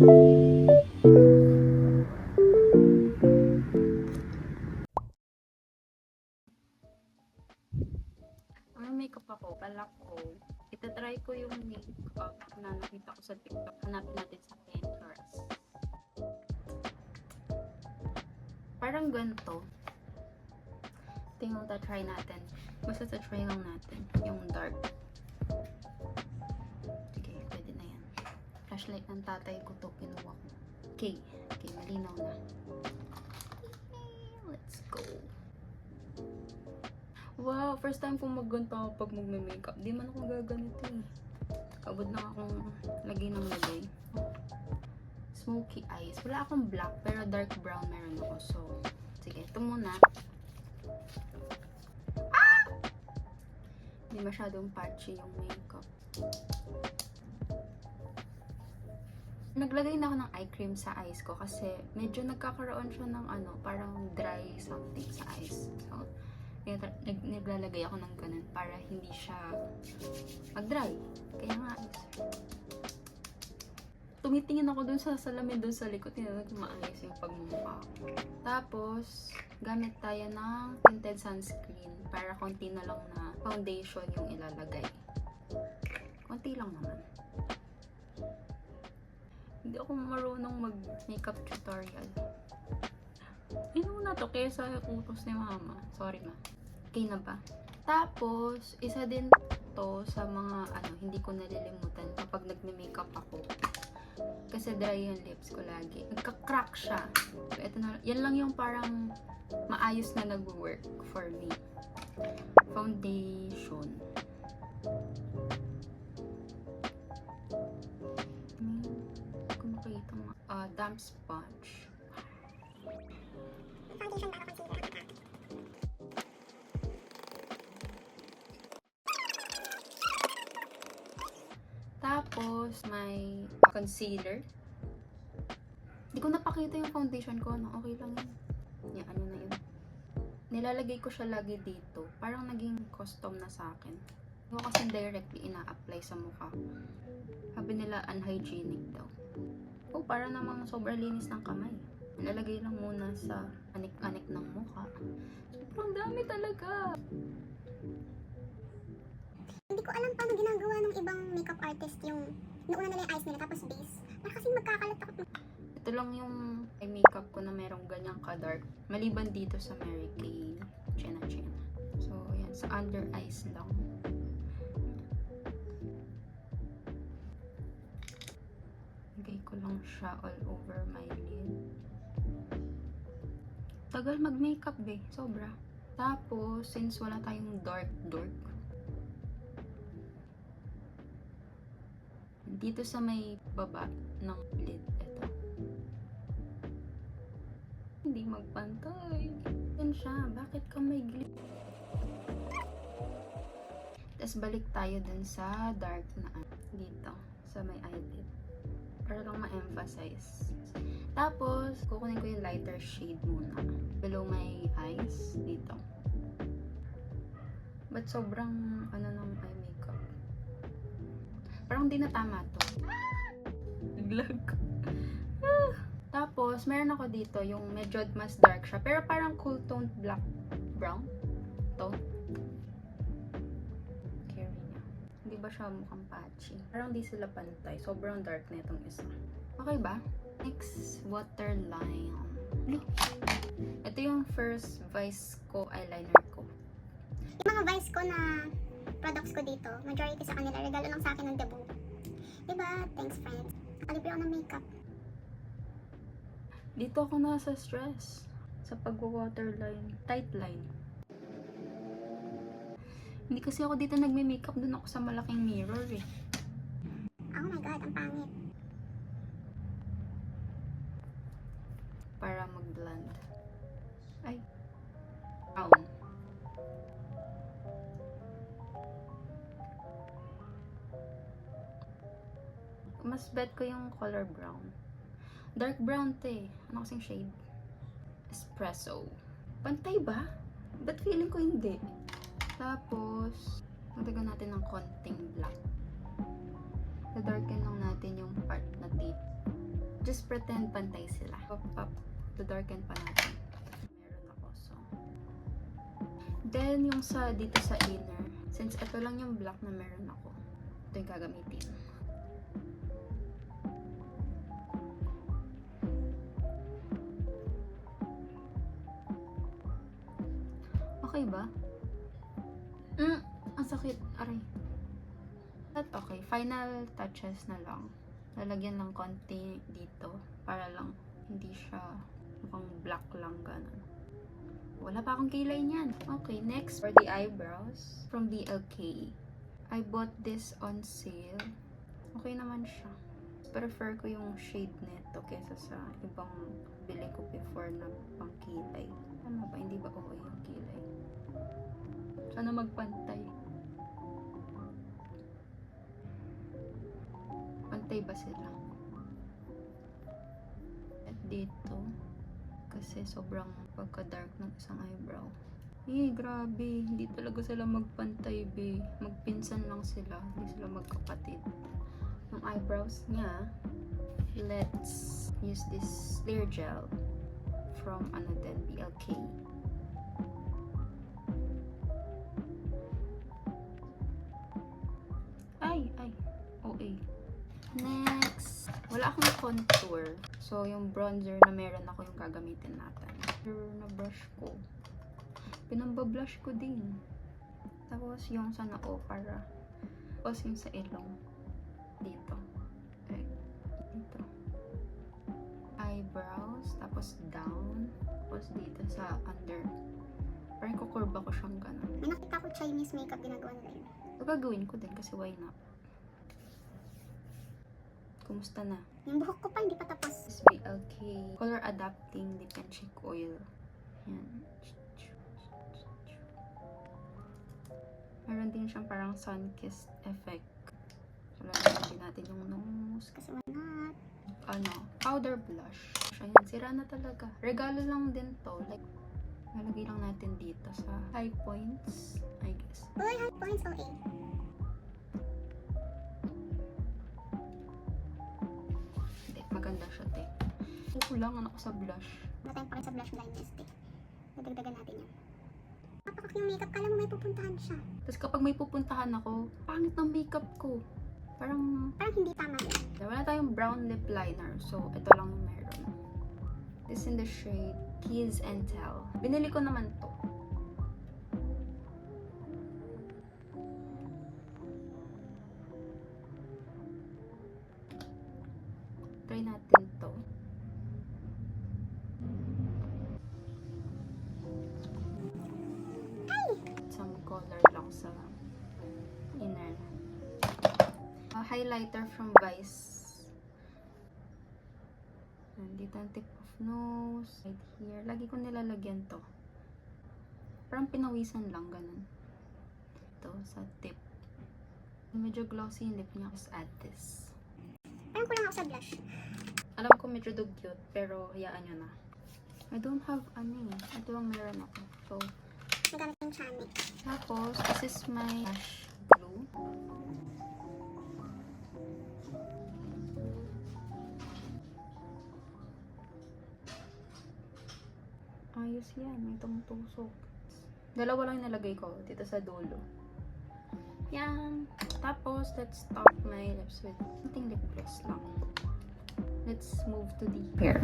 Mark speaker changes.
Speaker 1: Ang makeup ako, balak ko, itatry ko yung makeup na nakita ko sa TikTok. Hanapin natin sa Pinterest. Parang ganito. Tingnan mo, try natin. Basta try lang natin yung dark. Sige, pwede na yan. Flashlight ng tatay ko to, kinuha ko. Okay, malinaw na. Let's go. Wow, first time kong magganto ako pag magme-makeup. Di man ako gaganito eh. Kabod lang akong lagay ng lagay. Smoky eyes. Wala akong black, pero dark brown meron ako. So, sige, ito muna. Ah! Hindi masyadong patchy yung makeup. Naglagay na ako ng eye cream sa eyes ko kasi medyo nagkakaroon siya ng parang dry something sa eyes. So, naglalagay ako ng ganun para hindi siya mag-dry. Kaya nga, tumitingin ako dun sa salamin dun sa likod, tinanong kung maayos yung pagmumukha ko. Tapos, gamit tayo ng tinted sunscreen para konti na lang na foundation yung ilalagay. Konti lang naman. Hindi ako marunong mag-makeup tutorial. Ano na to? Kesa utos ni mama. Sorry ma. Okay na ba? Tapos, isa din to sa mga hindi ko nalilimutan kapag nagme-makeup ako. Kasi dry yung lips ko lagi. Nagka-crack siya. So, ito na, yan lang yung parang maayos na nag-work for me. Foundation. Kung makita mo. Damp sponge.
Speaker 2: Foundation ba o concealer?
Speaker 1: Tapos, may concealer. Hindi ko napakita yung foundation ko, okay lang yun. Yan, na yun. Nilalagay ko siya lagi dito. Parang naging custom na sa akin. Hindi ko kasi directly ina-apply sa mukha. Sabi nila, unhygienic daw. Oh, para namang sobrang linis ng kamay. Nilalagay lang muna sa anik-anik ng mukha. Sobrang dami talaga.
Speaker 2: Hindi ko alam paano ginagawa ng ibang makeup artist yung inuuna nila yung eyes nila tapos base. Para kasi magkakalat ako.
Speaker 1: Ito lang yung eye makeup ko na merong ganyang ka-dark. Maliban dito sa Mary Kay Chena. So, yan. Sa under eyes lang. Lagay ko lang siya all over my lid. Tagal mag-makeup eh. Sobra. Tapos, since wala tayong dark, dito sa may baba ng lid, ito. Hindi magpantay. Yan siya. Bakit ka may glip? Tapos balik tayo dun sa dark na dito. Sa may eyelid. Para lang ma-emphasize. Tapos, kukunin ko yung lighter shade muna. Below my eyes. Dito. But sobrang ng eye makeup. Parang di na tama to. Naglag. Tapos, meron ako dito yung medyo mas dark siya. Pero parang cool toned black brown tone. Carry niya. Hindi ba siya mukhang patchy? Parang di sila pantay. Sobrang dark na itong isa. Okay ba? Next, waterline. Look. Ito yung first Vice ko eyeliner ko.
Speaker 2: Yung mga Vice ko na products ko dito, majority sa kanila, regalo lang sa akin ng debut. Diba? Thanks, friends. Nakalibre ako ng makeup.
Speaker 1: Dito ako nasa stress. Sa pag-waterline. Tight line. Hindi kasi ako dito nagme-makeup. Doon ako sa malaking mirror eh.
Speaker 2: Oh my god, ang pangit.
Speaker 1: Para mag-blend. Ay. Brown. Mas bet ko yung color brown. Dark brown to eh. Ano kasing shade? Espresso. Pantay ba? Ba't feeling ko hindi? Tapos, magdagan natin ng konting black. Darken lang natin yung part na dito. Just pretend pantay sila. Up, to darken pa natin. Meron ako, so. Then, yung dito sa inner, since ito lang yung black na meron ako, ito yung gagamitin. Okay ba? Ang sakit. Aray. But okay. Final touches na lang. Lalagyan ng konti dito. Para lang hindi siya mukhang black lang ganun. Wala pa akong kilay niyan. Okay, next for the eyebrows from BLK. I bought this on sale. Okay naman siya. Prefer ko yung shade nito kesa sa ibang bili ko before na pang kilay. Ano ba? Hindi ba okay yung kilay? Sana magpantay. Pantay ba sila? At dito, kasi sobrang pagka-dark ng isang eyebrow. Grabe. Hindi talaga sila magpantay, be. Magpinsan lang sila. Hindi sila magkapatid. Yung eyebrows niya, let's use this clear gel from BLK. OA. Next, wala akong contour. So, yung bronzer na meron ako yung gagamitin natin. Na brush ko. Pinambablush ko din. Tapos, yung sa noo para. Tapos, yung sa ilong. Dito. Okay. Dito. Eyebrows. Tapos, down. Tapos, dito sa under. Parang kukurba ko siyang ganun.
Speaker 2: May nakita ko Chinese makeup ginagawa nila yun.
Speaker 1: So, gagawin ko din kasi why not? Kumusta na?
Speaker 2: Yung buhok ko pa hindi pa tapos.
Speaker 1: BLK Color Adapting Lip and Cheek Oil. Yan. Meron din siyang parang sun-kissed effect. So, lalagyan din natin yung nose.
Speaker 2: Kasi why not?
Speaker 1: Powder blush. Ayan, sira na talaga. Regalo lang din to. Like, lalagay lang natin dito sa high points, I guess.
Speaker 2: Uy, high points, okay.
Speaker 1: Hindi, maganda siya, te. Kulangan ako sa blush.
Speaker 2: Wala tayong pakit sa blush blindness, eh. Nadagdagan natin yan. Napakak yung makeup, kala mo may pupuntahan siya.
Speaker 1: Tapos kapag may pupuntahan ako, pangit ng makeup ko. Parang
Speaker 2: hindi tama yun.
Speaker 1: wala tayong brown lip liner. So, ito lang yung meron. This in the shade Kiss and Tell. Binili ko naman to. Try natin to. Some color lang sa inner. Highlighter from Vice. Dito ang tip of nose. Right here. Lagi ko nilalagyan to. Parang pinawisan lang, ganun. Ito, sa tip. Medyo glossy yung lip niya. Just add this.
Speaker 2: Parang kulang ako sa blush.
Speaker 1: Alam ko medyo dugyot, pero hayaan nyo na. I don't have ito lang meron ako. So,
Speaker 2: Nagamit yung Chani.
Speaker 1: tapos, this is my lash glue. Ayos yan, may tumutusok. Dalawa lang nilagay ko dito sa dulo. Yan. Tapos, let's top my lips with something lip gloss lang. Let's move to the hair.